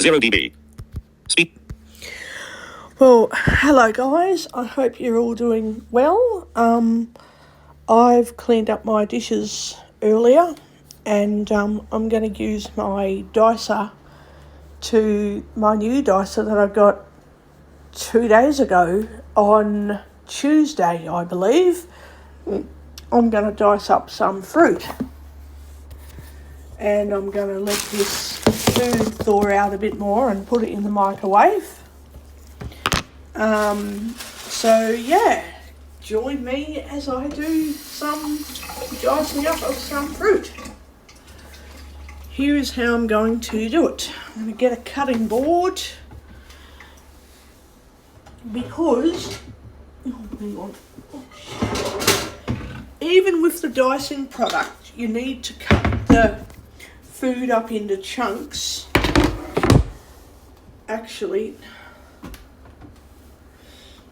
0 dB. Speed. Well, hello guys. I hope you're all doing well. I've cleaned up my dishes earlier, and I'm going to use my dicer my new dicer that I got 2 days ago on Tuesday, I believe. I'm going to dice up some fruit, and I'm going to let this food thaw out a bit more and put it in the microwave. So yeah, join me as I do some dicing up of some fruit. Here is how I'm going to do it. I'm going to get a cutting board because, hang on. Even with the dicing product, you need to cut the food up into chunks. Actually,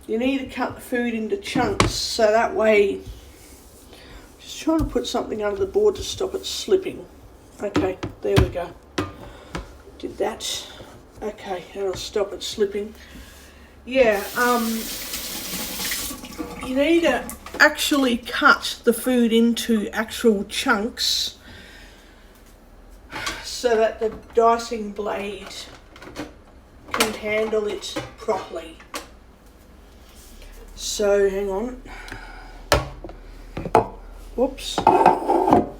you need to cut the food into chunks so that way, just trying to put something under the board to stop it slipping. Okay, there we go. Did that. Okay, that'll stop it slipping. Yeah, you need to actually cut the food into actual chunks so that the dicing blade can handle it properly. So, hang on. Whoops. Hang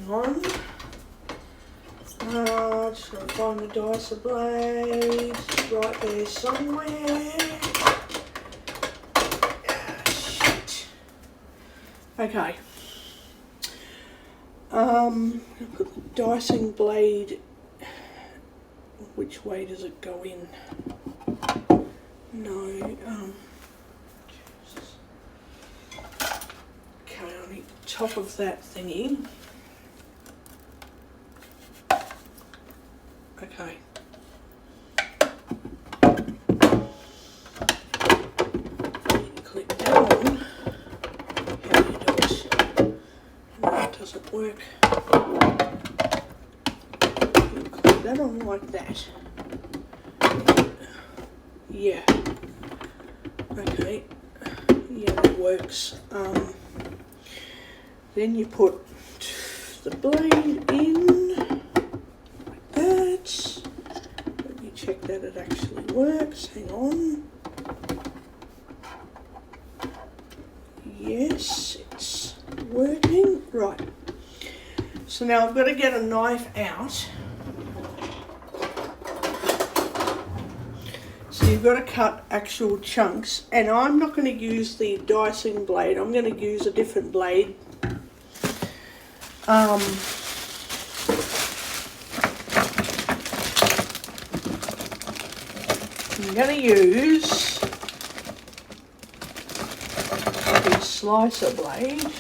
on. Just going to find the dicer blade. Right there somewhere. Shit. Okay. Put the dicing blade. Which way does it go in? No. Okay, I need the top of that thingy. Okay. Click that on. How do you do it? No, it doesn't work. You click that on like that. Yeah. Okay. Yeah, that works. Then you put the blade in like that. Let me check that it actually works. Hang on. Yes, it's working. Right. So now I've got to get a knife out. So you've got to cut actual chunks, and I'm not going to use the dicing blade. I'm going to use a different blade. I'm going to use the slicer blade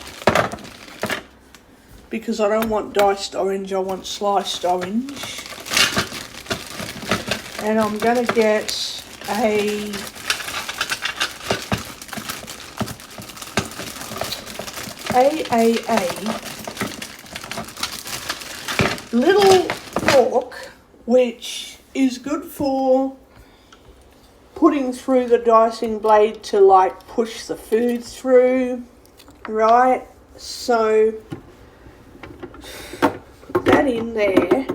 because I don't want diced orange, I want sliced orange. And I'm going to get a little fork, which is good for putting through the dicing blade to like push the food through, right? So put that in there.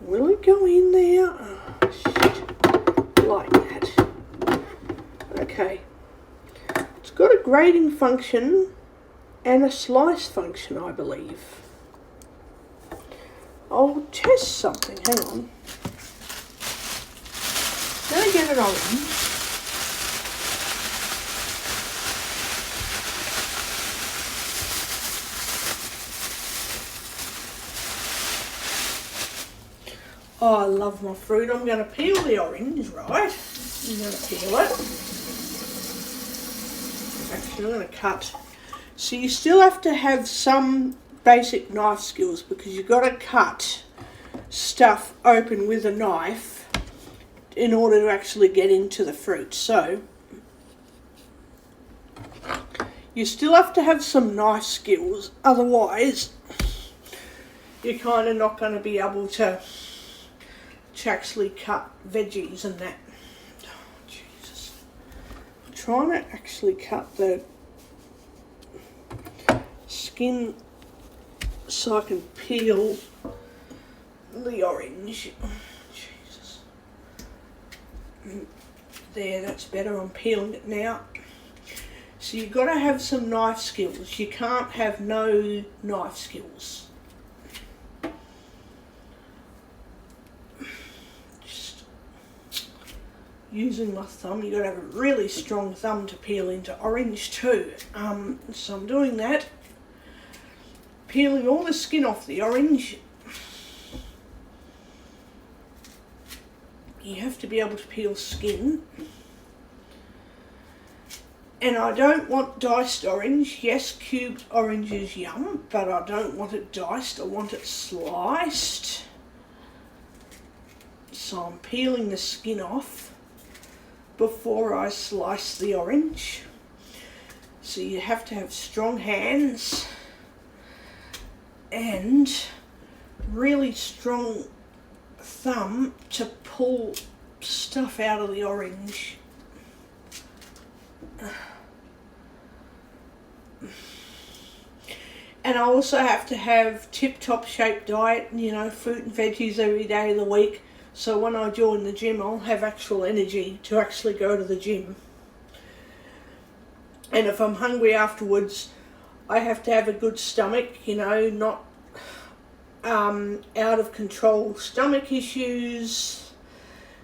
Will it go in there? Oh, shit. Like that. Okay. It's got a grating function and a slice function, I believe. I'll test something. Hang on. Let me get it on. Oh, I love my fruit. I'm going to peel the orange, right? I'm going to peel it. Actually, I'm going to cut. So you still have to have some basic knife skills because you've got to cut stuff open with a knife in order to actually get into the fruit. So you still have to have some knife skills, otherwise you're kind of not going to be able to actually cut veggies and that. Oh, Jesus. I'm trying to actually cut the skin so I can peel the orange. Jesus. There, that's better. I'm peeling it now. So you've got to have some knife skills. You can't have no knife skills. Just using my thumb. You've got to have a really strong thumb to peel into orange too. So I'm doing that. Peeling all the skin off the orange. You have to be able to peel skin. And I don't want diced orange. Yes, cubed orange is yum, but I don't want it diced. I want it sliced. So I'm peeling the skin off before I slice the orange. So you have to have strong hands and really strong thumb to pull stuff out of the orange. And I also have to have tip-top shape diet, you know, fruit and veggies every day of the week. So when I join the gym, I'll have actual energy to actually go to the gym. And if I'm hungry afterwards, I have to have a good stomach, you know, not out of control stomach issues,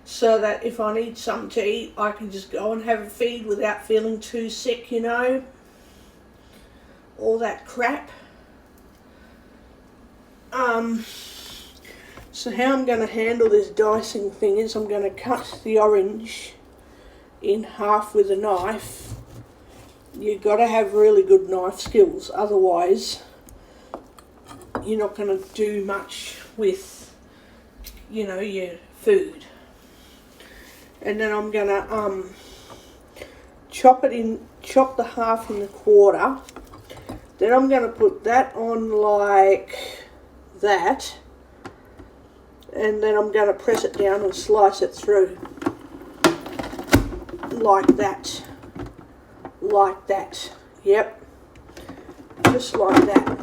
so that if I need something to eat, I can just go and have a feed without feeling too sick, you know. All that crap. So how I'm going to handle this dicing thing is I'm going to cut the orange in half with a knife. You've got to have really good knife skills, otherwise you're not going to do much with, you know, your food. And then I'm going to chop the half in the quarter. Then I'm going to put that on like that, and then I'm going to press it down and slice it through like that, yep, just like that.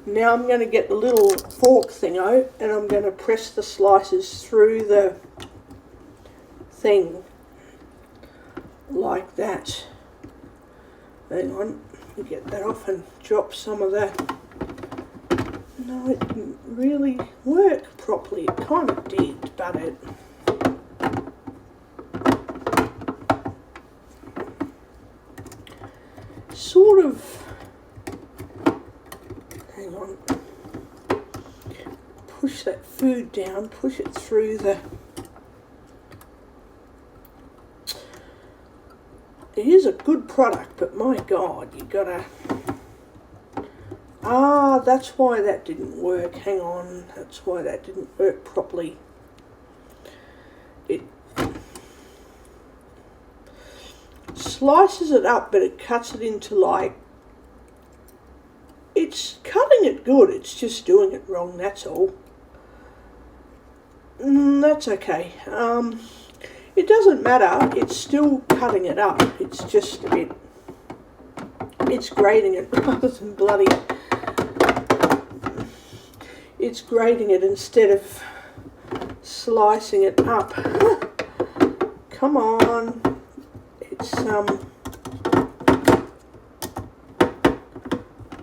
Now I'm going to get the little fork thingo and I'm going to press the slices through the thing like that. Hang on, let me get that off and drop some of that. No, it didn't really work properly. It kind of did, but it... sort of... Hang on. Push that food down, push it through the... It is a good product, but my God, you gotta... Ah, that's why that didn't work. Hang on, that's why that didn't work properly. It slices it up, but it cuts it into like... It's cutting it good, it's just doing it wrong, that's all. That's okay. It doesn't matter, it's still cutting it up. It's just a bit... It's grating it rather than bloody... It's grating it instead of slicing it up. Come on. It's,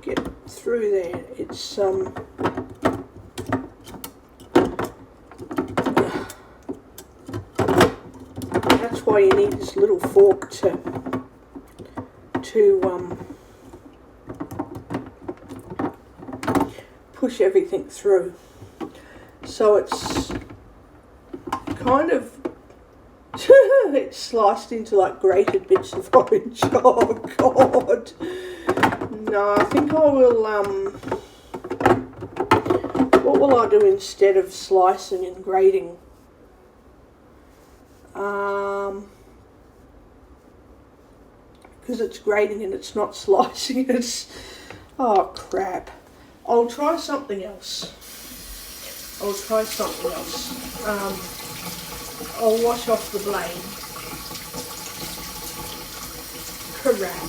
get through there. It's, that's why you need this little fork to push everything through. So it's kind of it's sliced into like grated bits of orange. Oh God. No, I think I will what will I do instead of slicing and grating? Because it's grating and it's not slicing, it's... Oh crap. I'll try something else. I'll wash off the blade. Crap.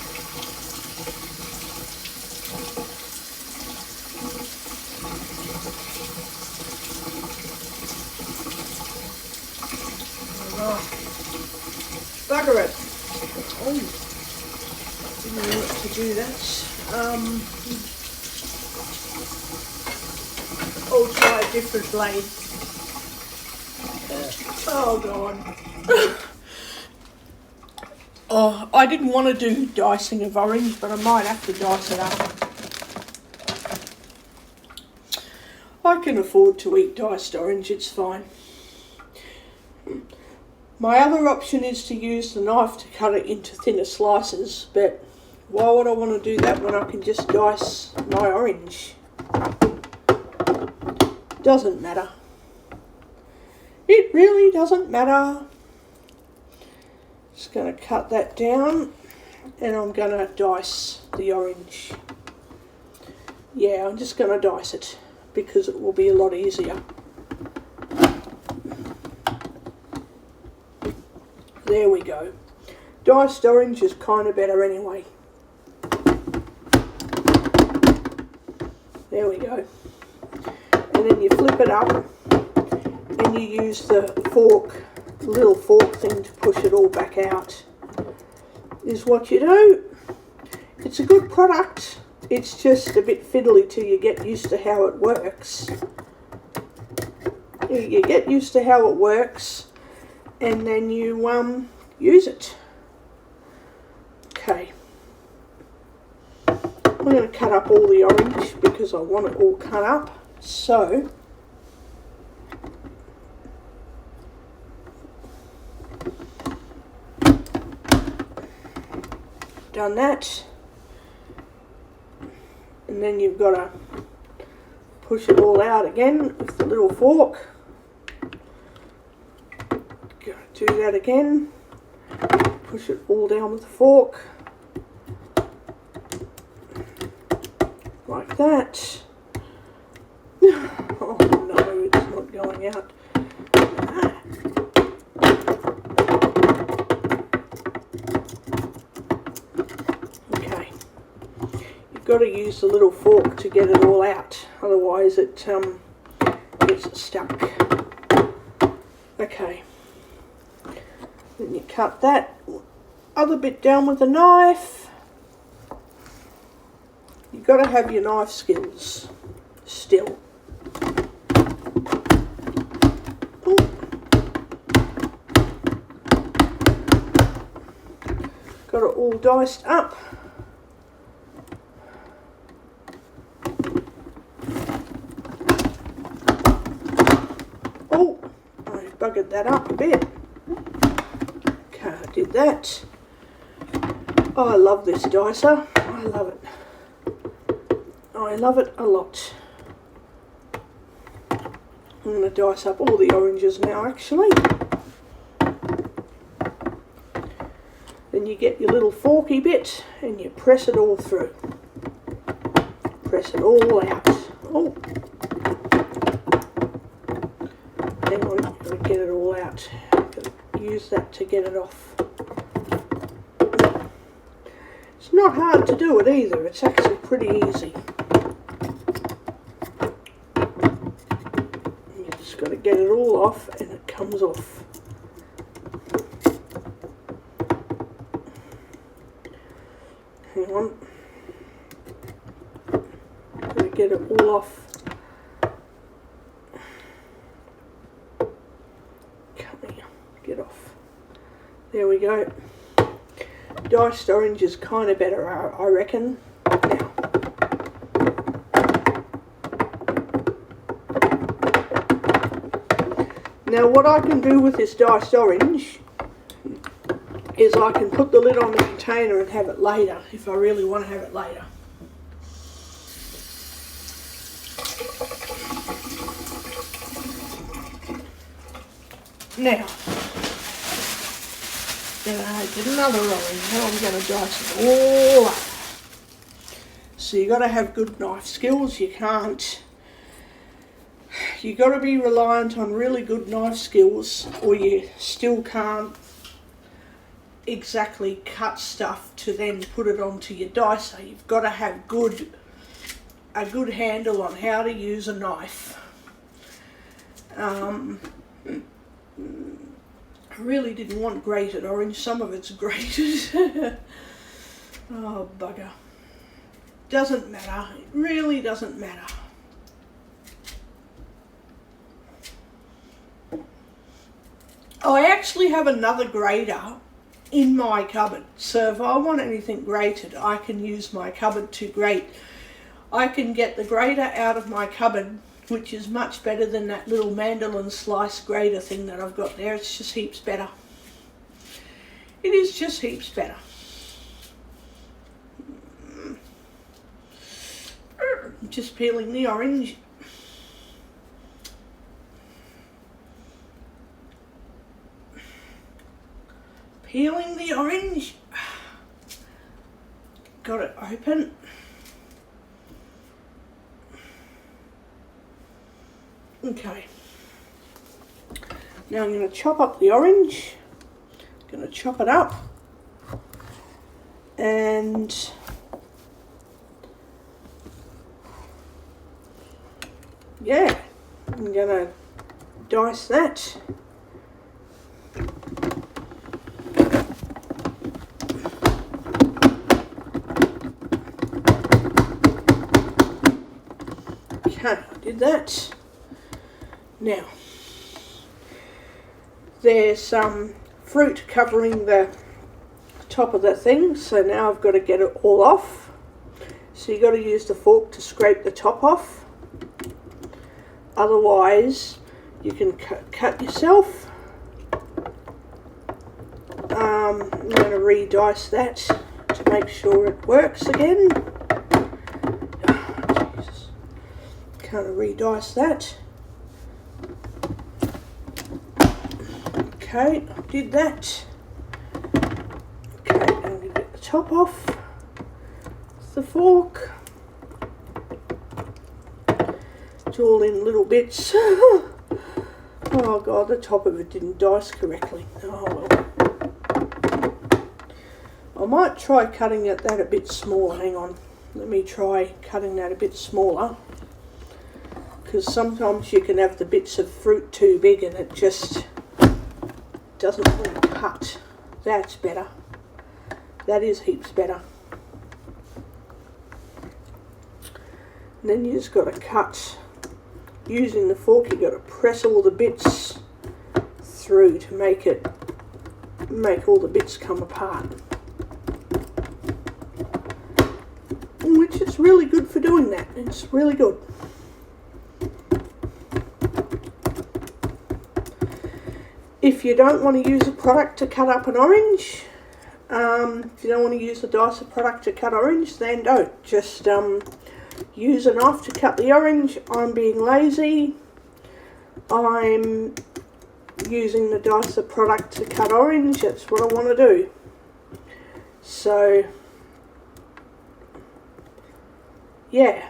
Bugger it. Oh, didn't want to do that. I'll try a different blade. Oh God. Oh, I didn't want to do dicing of orange, but I might have to dice it up. I can afford to eat diced orange, it's fine. My other option is to use the knife to cut it into thinner slices, but why would I want to do that when I can just dice my orange? Doesn't matter. It really doesn't matter. Just going to cut that down and I'm going to dice the orange. Yeah, I'm just going to dice it because it will be a lot easier. There we go. Diced orange is kind of better anyway. There we go. And then you flip it up and you use the fork, the little fork thing to push it all back out. Is what you do. It's a good product. It's just a bit fiddly till you get used to how it works. You get used to how it works and then you use it. Okay. I'm going to cut up all the orange because I want it all cut up. So, done that. And then you've got to push it all out again with the little fork. Do that again. Push it all down with the fork. Like that. Oh no, it's not going out. Okay. You've got to use the little fork to get it all out. Otherwise it gets stuck. Okay. Then you cut that other bit down with a knife. You've got to have your knife skills still. Ooh. Got it all diced up. Oh, I buggered that up a bit. Okay, I did that. Oh, I love this dicer. I love it. I love it a lot. I'm going to dice up all the oranges now actually. Then you get your little forky bit and you press it all through. Press it all out. Oh. Hang on, I've got to get it all out. I've got to use that to get it off. It's not hard to do it either, it's actually pretty easy. You just got to get it all off and it comes off. Hang on. Got to get it all off. Come here, get off. There we go. Diced orange is kind of better, I reckon. Now what I can do with this diced orange is I can put the lid on the container and have it later, if I really want to have it later. Now, then I did another orange. Now I'm going to dice it all up. So you got to have good knife skills. You got to be reliant on really good knife skills, or you still can't exactly cut stuff to then put it onto your dicer. You've got to have a good handle on how to use a knife. I really didn't want grated orange. Some of it's grated. Oh, bugger. Doesn't matter. It really doesn't matter. I actually have another grater in my cupboard. So if I want anything grated, I can use my cupboard to grate. I can get the grater out of my cupboard, which is much better than that little mandolin slice grater thing that I've got there. It's just heaps better. It is just heaps better. Just peeling the orange. Peeling the orange. Got it open. Okay. Now I'm going to chop up the orange. Going to chop it up. And yeah, I'm going to dice that. Okay, I did that. Now, there's some fruit covering the top of the thing, so now I've got to get it all off. So you've got to use the fork to scrape the top off. Otherwise, you can cut yourself. I'm going to re-dice that to make sure it works again. Oh, Jesus. Kind of re-dice that. Okay, I did that. Okay, I'm going to get the top off with the fork. It's all in little bits. Oh God, the top of it didn't dice correctly. Oh well. I might try cutting that a bit smaller. Hang on. Let me try cutting that a bit smaller. Because sometimes you can have the bits of fruit too big and it just doesn't really cut. That's better. That is heaps better. And then you just got to cut. Using the fork, you've got to press all the bits through to make all the bits come apart. Which is really good for doing that. It's really good. If you don't want to use a product to cut up an orange, if you don't want to use a dicer product to cut orange, then don't. Just use a knife to cut the orange. I'm being lazy. I'm using the dicer product to cut orange. That's what I want to do. So, yeah.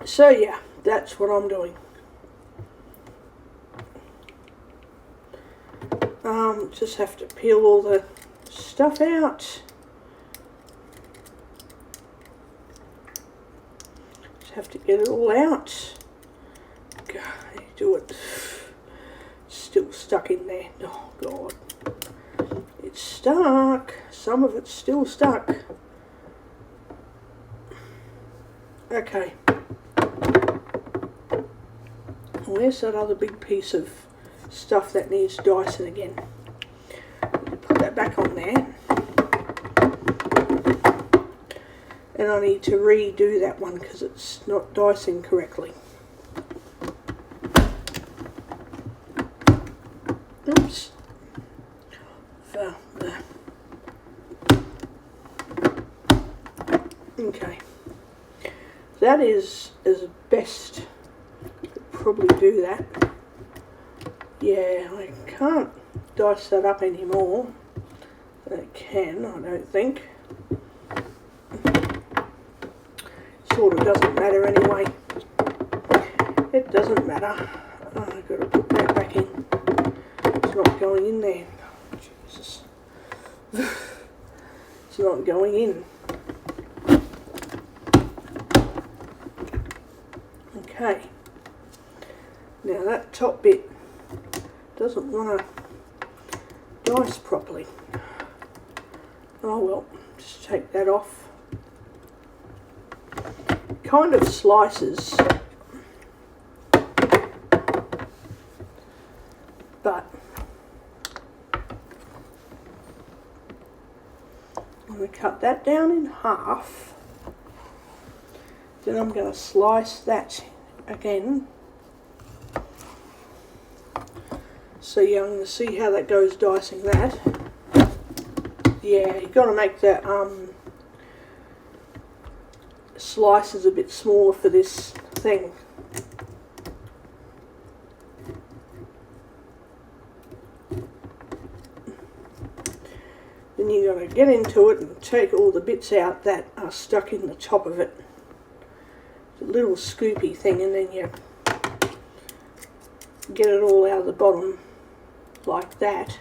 So yeah, that's what I'm doing. Just have to peel all the stuff out. Just have to get it all out. God, you do it. Still stuck in there. Oh God. It's stuck. Some of it's still stuck. Okay. Where's that other big piece of stuff that needs dicing again? Put that back on there. And I need to redo that one because it's not dicing correctly. Oops. Okay. That is as best I could probably do that. Yeah, I can't dice that up anymore. I can, I don't think. sort of doesn't matter anyway. It doesn't matter. Oh, I've got to put that back in. It's not going in there. Jesus. It's not going in. Okay. Now that top bit doesn't want to dice properly. Oh well, just take that off. Kind of slices, but I'm going to cut that down in half. Then I'm going to slice that again. So you're going to see how that goes dicing that. Yeah, you've got to make the slices a bit smaller for this thing. Then you've got to get into it and take all the bits out that are stuck in the top of it. It's a little scoopy thing, and then you get it all out of the bottom like that.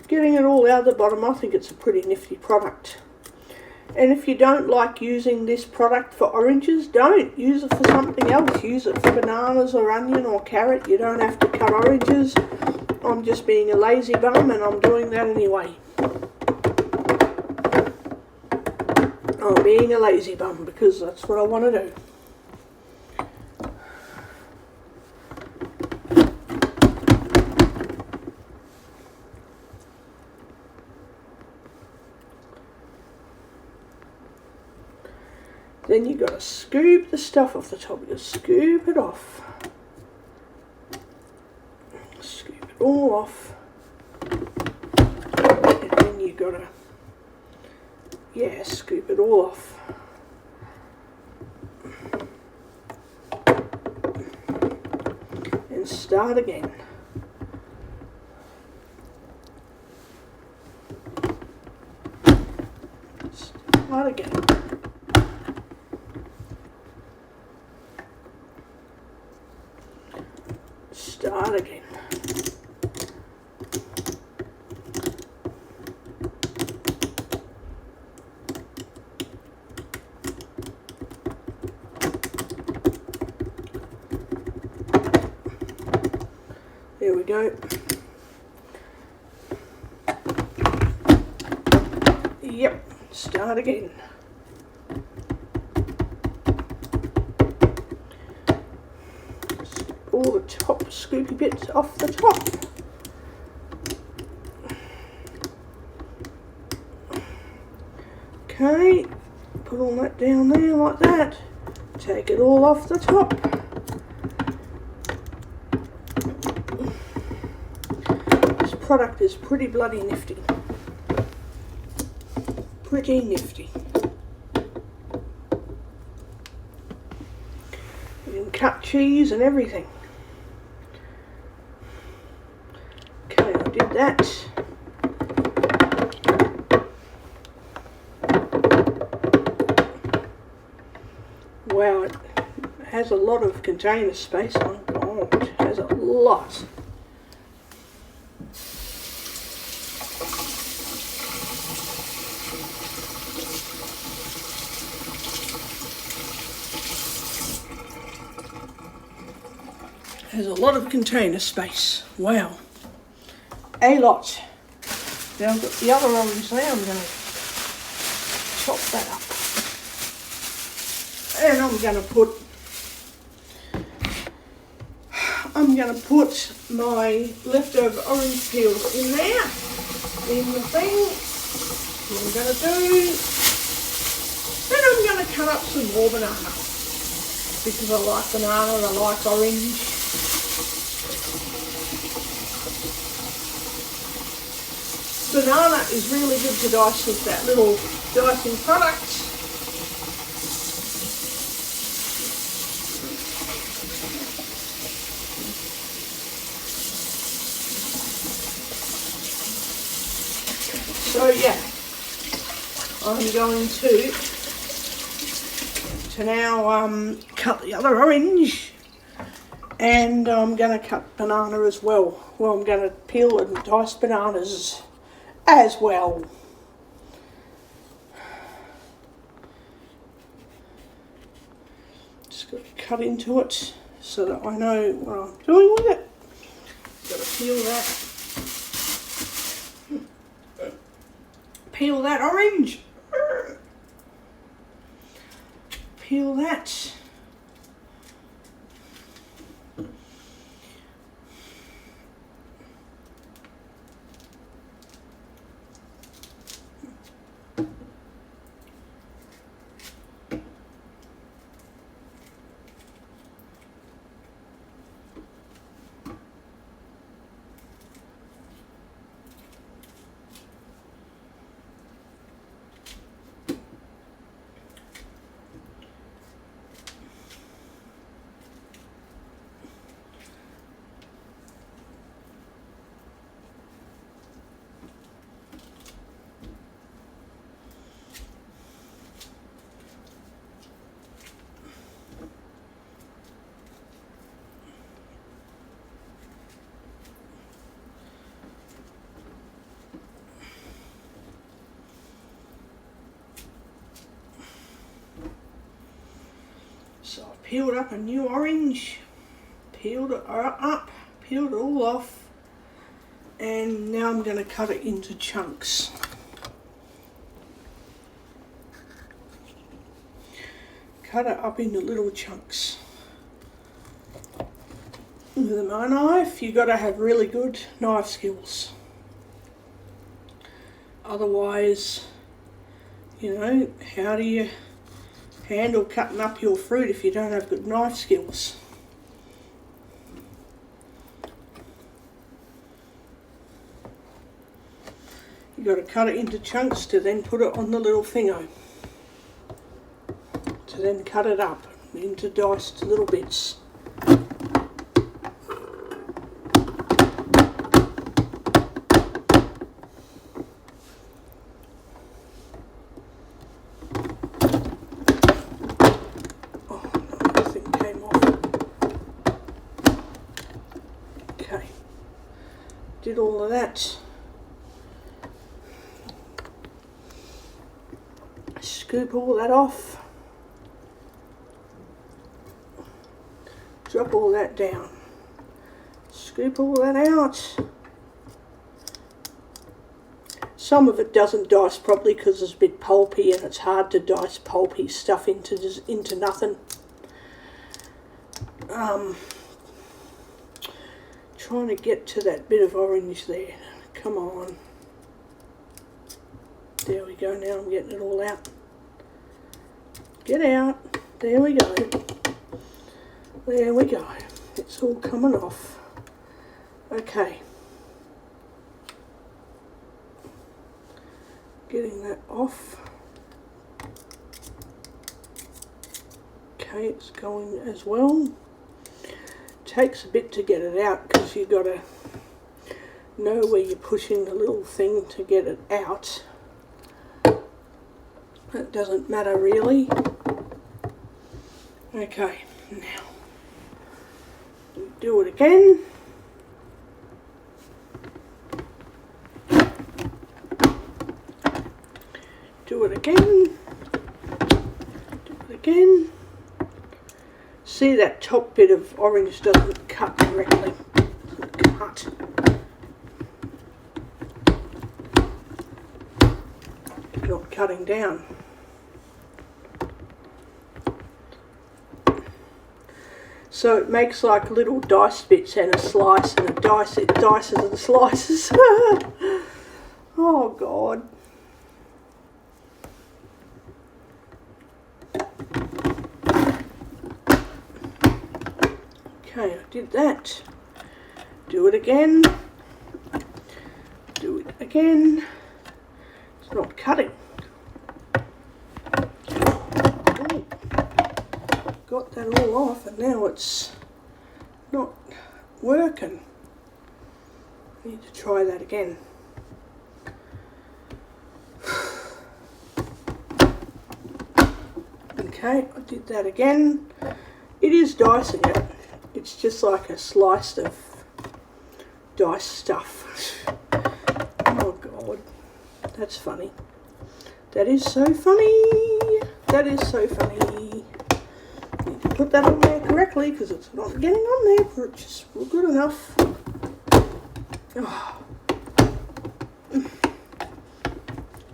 Getting it all out of the bottom, I think it's a pretty nifty product. And if you don't like using this product for oranges, don't. Use it for something else. Use it for bananas or onion or carrot. You don't have to cut oranges. I'm just being a lazy bum and I'm doing that anyway. I'm being a lazy bum because that's what I want to do. Then you've got to scoop the stuff off the top. You scoop it off. Scoop it all off. And then you've got to, yeah, scoop it all off. And start again. Start again. Start again. There we go. Yep, start again. All the top scoopy bits off the top. Okay, put all that down there like that. Take it all off the top. This product is pretty bloody nifty. Pretty nifty. You can cut cheese and everything. Okay, I did that. Wow, it has a lot of container space. Oh God, it has a lot. Has a lot of container space. Wow. A lot. Now I've got the other orange there. I'm going to chop that up. And I'm going to put my leftover orange peels in there. In the thing. What I'm going to do. Then I'm going to cut up some more banana. Because I like banana and I like orange. Banana is really good to dice with that little dicing product. So yeah, I'm going to to now cut the other orange, and I'm going to cut banana as well. Well, I'm going to peel and dice bananas as well. Just got to cut into it so that I know what I'm doing with it. Got to peel that orange. Peel that. So I peeled up a new orange, peeled it up, peeled it all off, and now I'm going to cut it into chunks. Cut it up into little chunks. With my knife, you've got to have really good knife skills. Otherwise, you know, how do you handle cutting up your fruit if you don't have good knife skills? You've got to cut it into chunks to then put it on the little thingo, to then cut it up into diced little bits. Did all of that. Scoop all that off. Drop all that down. Scoop all that out. Some of it doesn't dice properly because it's a bit pulpy, and it's hard to dice pulpy stuff into nothing. Trying to get to that bit of orange there. Come on. There we go. Now I'm getting it all out. Get out. There we go. There we go. It's all coming off. Okay. Getting that off. Okay, it's going as well. Takes a bit to get it out because you've got to know where you're pushing the little thing to get it out. It doesn't matter really. Okay, now do it again. Do it again. Do it again. See, that top bit of orange doesn't cut correctly. Cut. Not cutting down. So it makes like little dice bits and a slice and a dice. It dices and slices. Oh God. Okay, I did that. Do it again. Do it again. It's not cutting. Oh, got that all off, and now it's not working. Need to try that again. Okay, I did that again. It is dicing it. It's just like a slice of diced stuff. Oh God, that's funny. That is so funny. That is so funny. Need to put that on there correctly because it's not getting on there, but it's just good enough. Oh.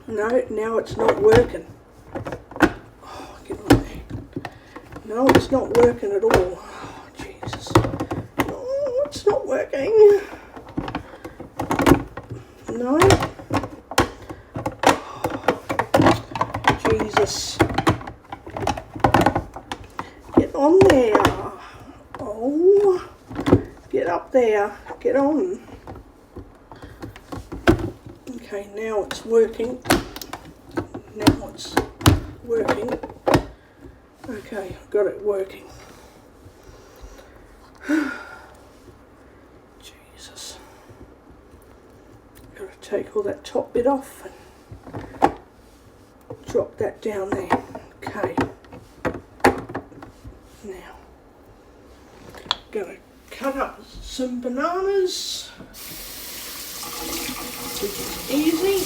No, now it's not working. Oh, get on there. No, it's not working at all. Oh, Jesus. No, it's not working. No. Jesus. Get on there. Oh. Get up there. Get on. Okay, now it's working. Now it's working. Okay, I've got it working. Jesus. Got to take all that top bit off and drop that down there. Okay. Now, gonna cut up some bananas, which is easy.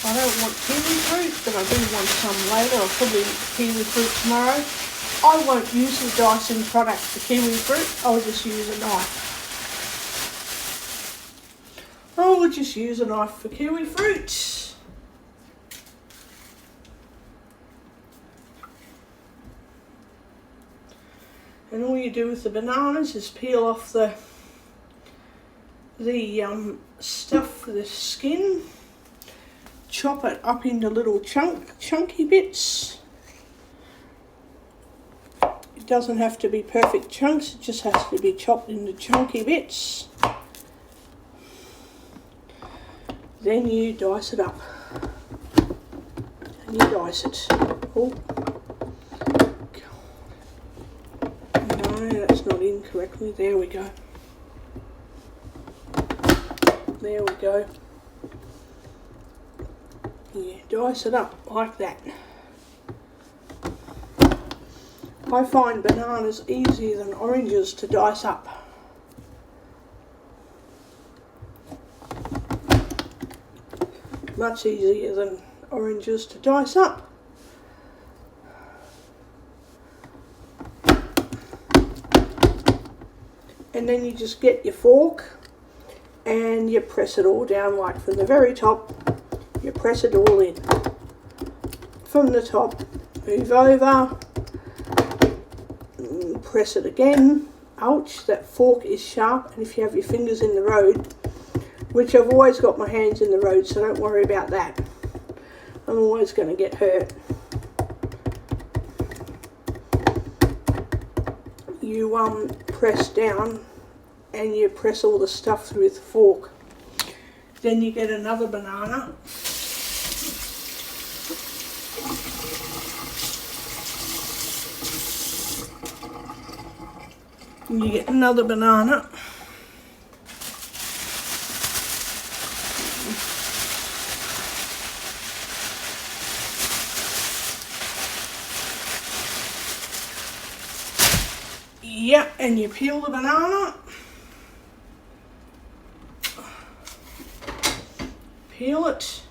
I don't want kiwi fruit, but I do want some later. I'll probably eat kiwi fruit tomorrow. I won't use the dicing product for kiwi fruit. I'll just use a knife. I will just use a knife for kiwi fruit. And all you do with the bananas is peel off the stuff, the skin. Chop it up into little chunky bits. It doesn't have to be perfect chunks, it just has to be chopped into chunky bits. Then you dice it up. And you dice it. Oh. No, that's not in correctly. There we go. There we go. You dice it up like that. I find bananas easier than oranges to dice up. Much easier than oranges to dice up. And then you just get your fork and you press it all down, like from the very top. You press it all in. From the top, move over, press it again. Ouch, that fork is sharp, and if you have your fingers in the road, which I've always got my hands in the road, so don't worry about that. I'm always going to get hurt. You press down and you press all the stuff through with the fork. Then you get another banana. You get another banana. Yeah, and you peel the banana. Peel it.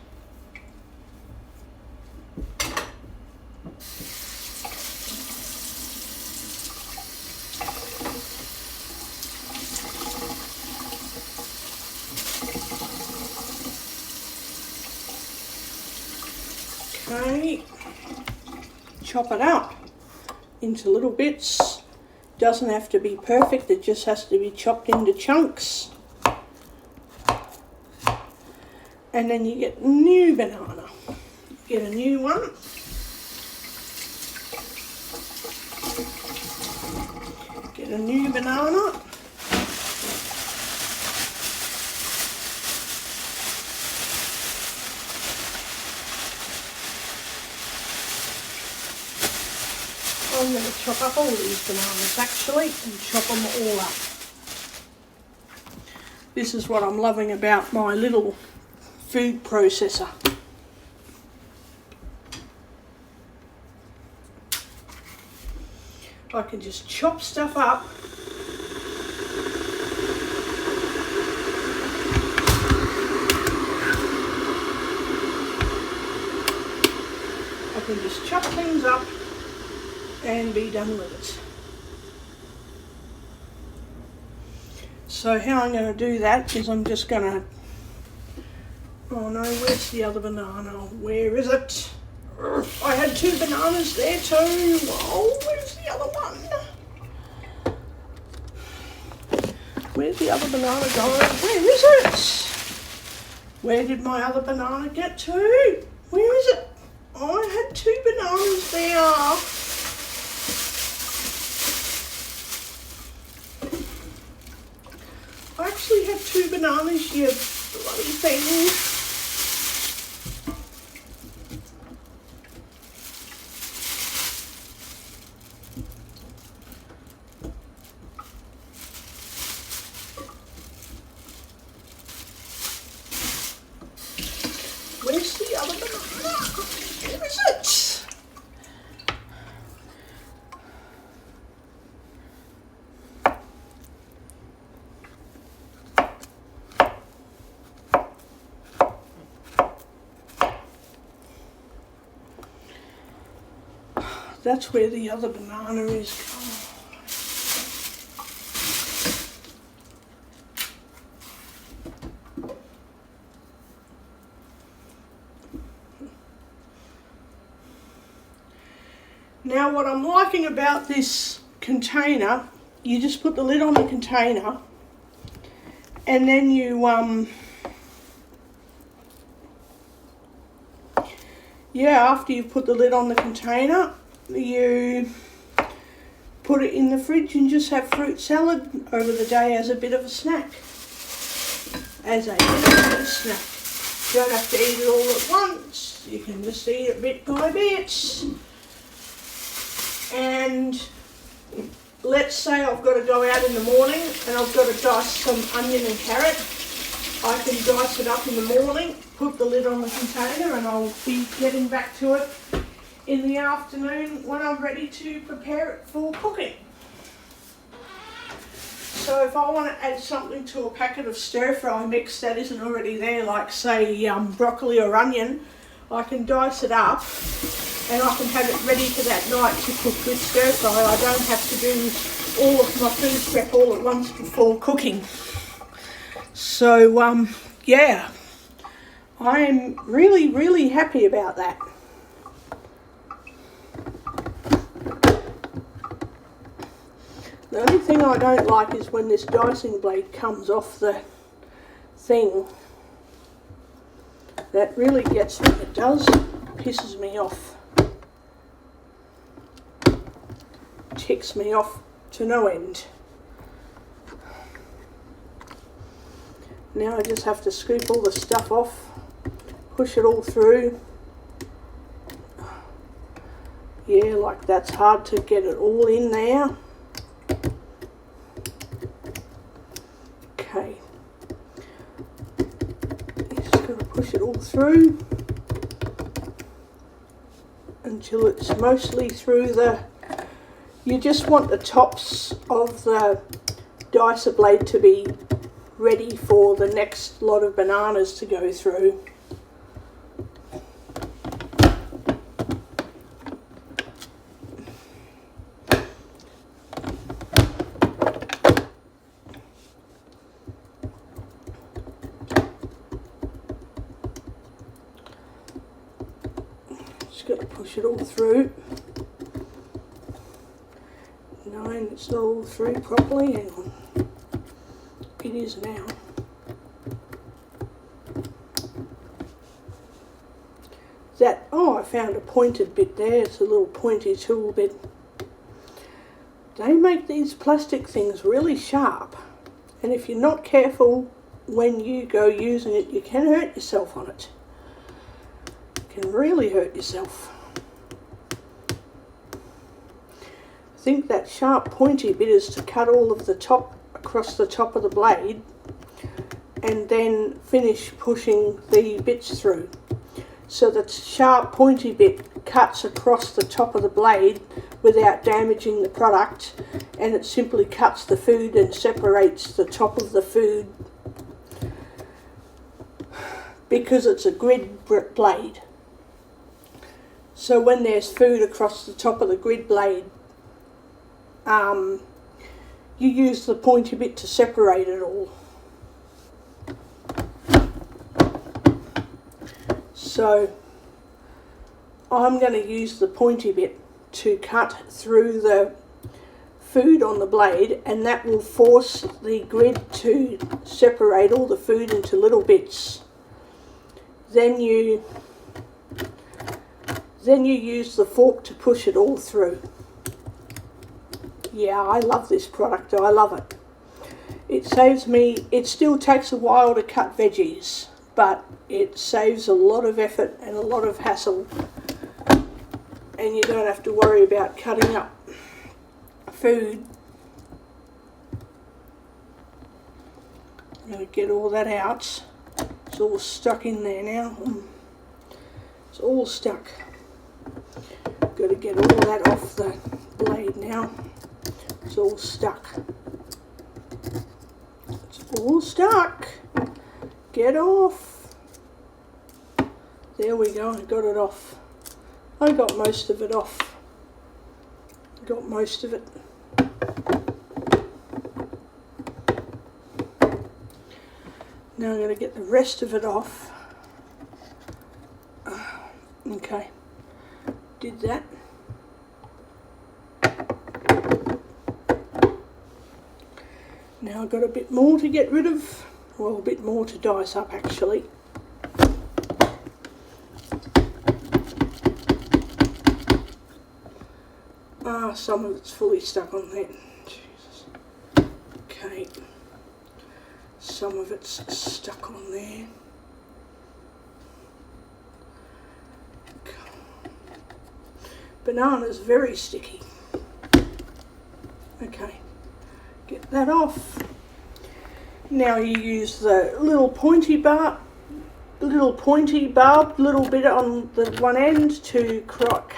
Okay, chop it up into little bits. Doesn't have to be perfect, it just has to be chopped into chunks. And then you get new banana. Get a new one. Get a new banana. I'm going to chop up all these bananas actually and chop them all up. This is what I'm loving about my little food processor. I can just chop stuff up I can just chop things up and be done with it. So how I'm going to do that is I'm just going to, oh no, where's the other banana? Where is it? I had 2 bananas there too. Oh, where's the other one? Where's the other banana going? Where is it? Where did my other banana get to? Where is it? Oh, I had 2 bananas there. I actually have 2 bananas, you bloody thing. Where's the other banana? Where is it? That's where the other banana is. Now what I'm liking about this container, you just put the lid on the container and then you after you've put the lid on the container, you put it in the fridge and just have fruit salad over the day as a bit of a snack. As a bit of a snack. You don't have to eat it all at once. You can just eat it bit by bit. And let's say I've got to go out in the morning and I've got to dice some onion and carrot. I can dice it up in the morning, put the lid on the container, and I'll be getting back to it in the afternoon when I'm ready to prepare it for cooking. So if I want to add something to a packet of stir-fry mix that isn't already there, like say broccoli or onion, I can dice it up and I can have it ready for that night to cook with stir-fry. I don't have to do all of my food prep all at once before cooking. So yeah, I am really, really happy about that. The only thing I don't like is when this dicing blade comes off the thing. That really gets me. It does. Pisses me off. Ticks me off to no end. Now I just have to scoop all the stuff off, push it all through. Yeah, like that's hard to get it all in there. Okay. Just going to push it all through until it's mostly through the... You just want the tops of the dicer blade to be ready for the next lot of bananas to go through. Just got to push it all through. Knowing it's not all through properly. Hang on. It is now. I found a pointed bit there. It's a little pointy tool bit. They make these plastic things really sharp, and if you're not careful when you go using it, you can hurt yourself on it. You can really hurt yourself. think that sharp pointy bit is to cut all of the top across the top of the blade and then finish pushing the bits through. So the sharp pointy bit cuts across the top of the blade without damaging the product, and it simply cuts the food and separates the top of the food because it's a grid blade. So when there's food across the top of the grid blade, you use the pointy bit to separate it all. So I'm going to use the pointy bit to cut through the food on the blade, and that will force the grid to separate all the food into little bits. Then you use the fork to push it all through. Yeah, I love this product. I love it. It saves me, it still takes a while to cut veggies, but it saves a lot of effort and a lot of hassle, and you don't have to worry about cutting up food. I'm going to get all that out. It's all stuck in there now. It's all stuck. Got to get all that off the blade now. It's all stuck. It's all stuck. Get off. There we go. I got it off. I got most of it off. Got most of it. Now I'm going to get the rest of it off. Okay. Did that. Now I've got a bit more to get rid of. Well, a bit more to dice up actually. Some of it's fully stuck on there. Jesus. Okay. Some of it's stuck on there. Banana's very sticky. Okay. Get that off. Now you use the little pointy barbed little bit on the one end to cut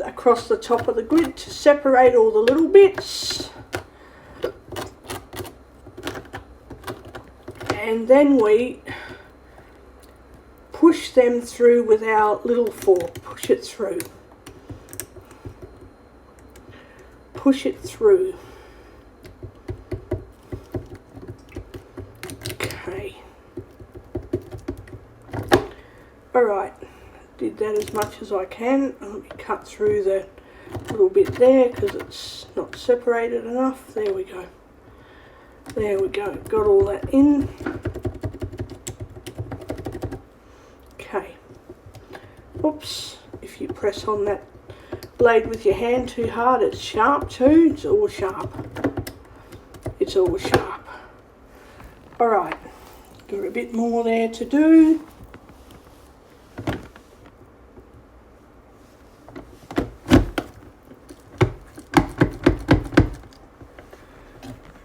across the top of the grid to separate all the little bits. And then we push them through with our little fork. Push it through. Push it through. Okay. Alright, did that as much as I can. Let me cut through the little bit there because it's not separated enough. There we go. There we go. Got all that in. Okay. Oops. If you press on that blade with your hand too hard, it's sharp too. It's all sharp. It's all sharp. Alright. Got a bit more there to do.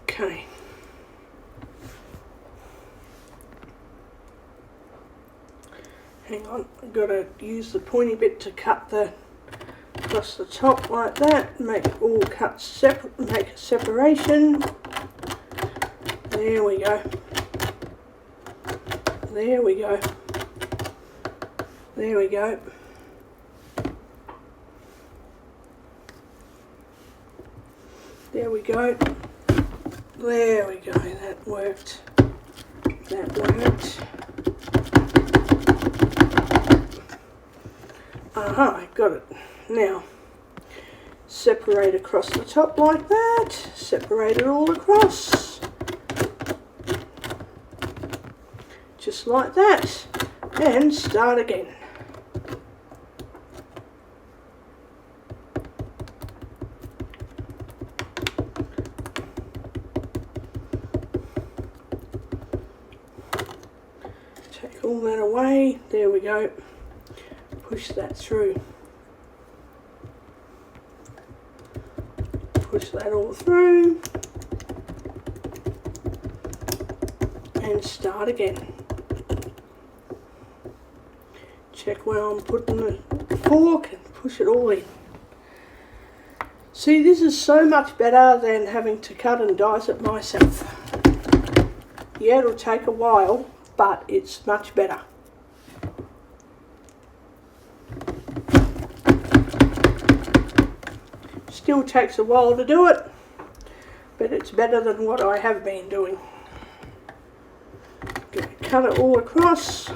Okay. Hang on, I've got to use the pointy bit to cut the across the top like that. Make all cuts make a separation. There we go. There we go. There we go. There we go. There we go. That worked. That worked. Aha, got it. Now, separate across the top like that. Separate it all across. Just like that. And start again. Take all that away. There we go. Push that through. push that all through and start again. Check where I'm putting the fork and push it all in. See, this is so much better than having to cut and dice it myself. Yeah, it'll take a while, but it's much better. Still takes a while to do it, but it's better than what I have been doing. Cut it all across,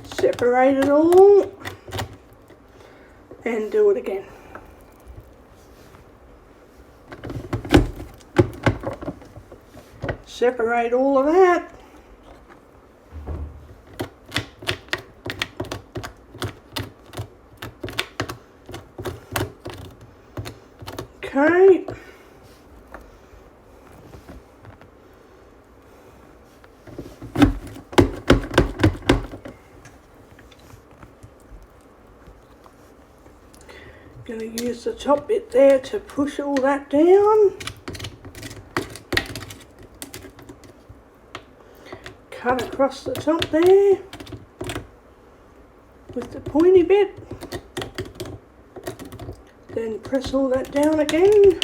separate it all, and do it again. Separate all of that. Okay. Going to use the top bit there to push all that down. Cut across the top there with the pointy bit. Then press all that down again.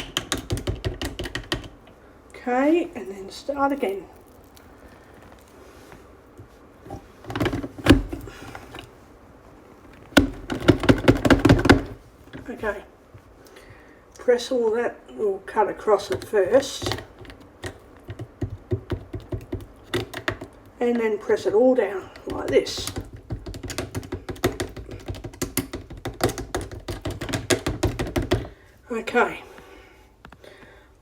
Okay, and then start again. Okay, press all that, or cut across it first, and then press it all down like this. Okay,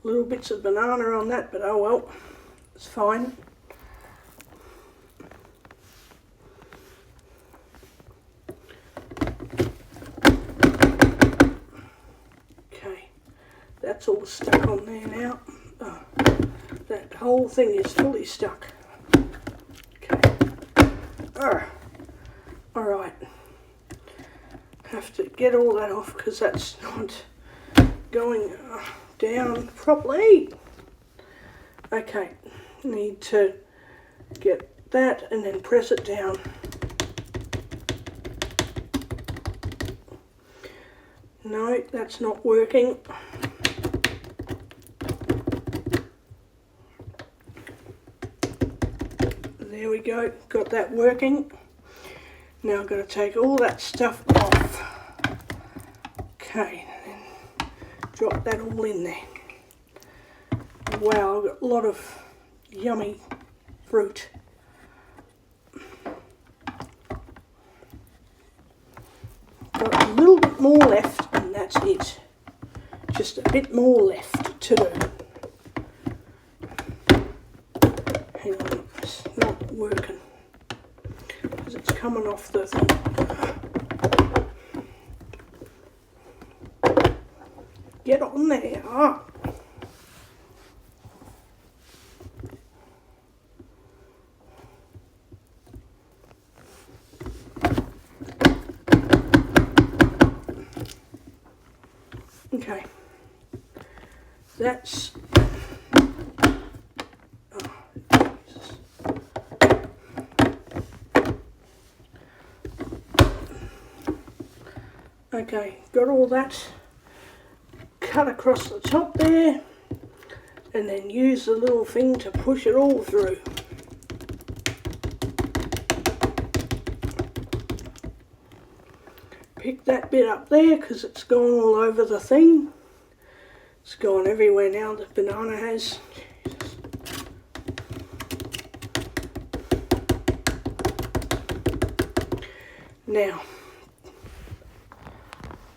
little bits of banana on that, but oh well, it's fine. Okay, that's all stuck on there now. Oh, that whole thing is fully stuck. Okay, alright, have to get all that off because that's not going down properly. Okay, need to get that and then press it down. No, that's not working. There we go, got that working. Now I've got to take all that stuff off. Okay, then drop that all in there. Wow, I've got a lot of yummy fruit. Got a little bit more left and that's it. Just a bit more left to do. Hang on, it's not working because it's coming off the thing. Get on there. Ah. Okay, that's okay, got all that. Cut across the top there and then use the little thing to push it all through. Pick that bit up there because it's gone all over the thing. It's gone everywhere now, the banana has. Now,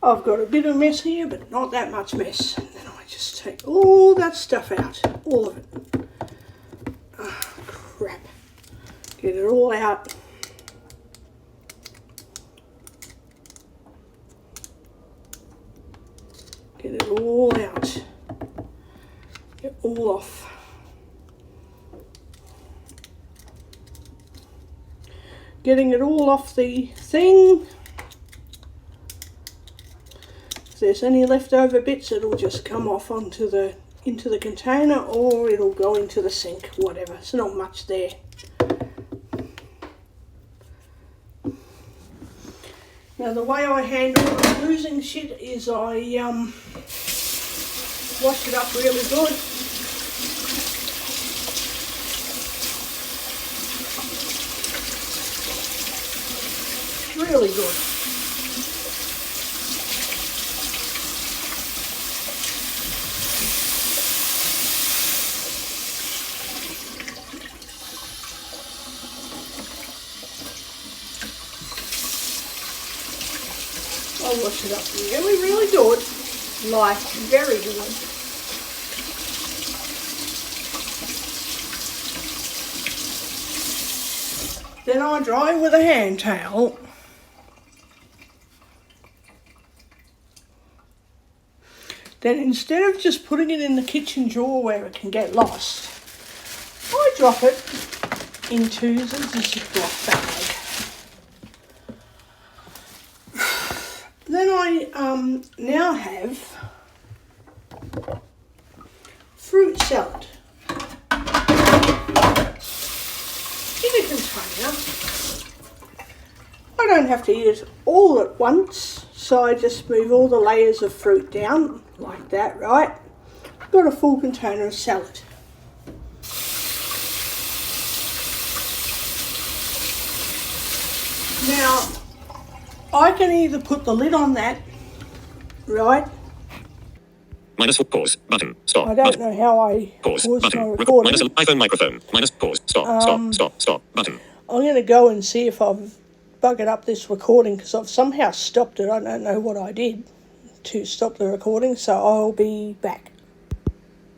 I've got a bit of mess here, but not that much mess. And then I just take all that stuff out, all of it. Oh, crap. Get it all out. Get it all out. Get all off. Getting it all off the thing. there's any leftover bits, it'll just come off into the container, or it'll go into the sink, whatever. It's not much there. Now the way I handle losing shit is I wash it up really good. Really good. I'll wash it up really, really good. Like, very good. Then I dry with a hand towel. Then instead of just putting it in the kitchen drawer where it can get lost, I drop it into the Ziploc bag. Then I now have fruit salad in a container. I don't have to eat it all at once, so I just move all the layers of fruit down like that, right? I've got a full container of salad. Now, I can either put the lid on that, right? Minus pause button. Stop. I don't know how I Pause pause button. my recording. Minus iPhone microphone. Minus pause. Stop button. I'm going to go and see if I've buggered up this recording, because I've somehow stopped it. I don't know what I did to stop the recording, so I'll be back.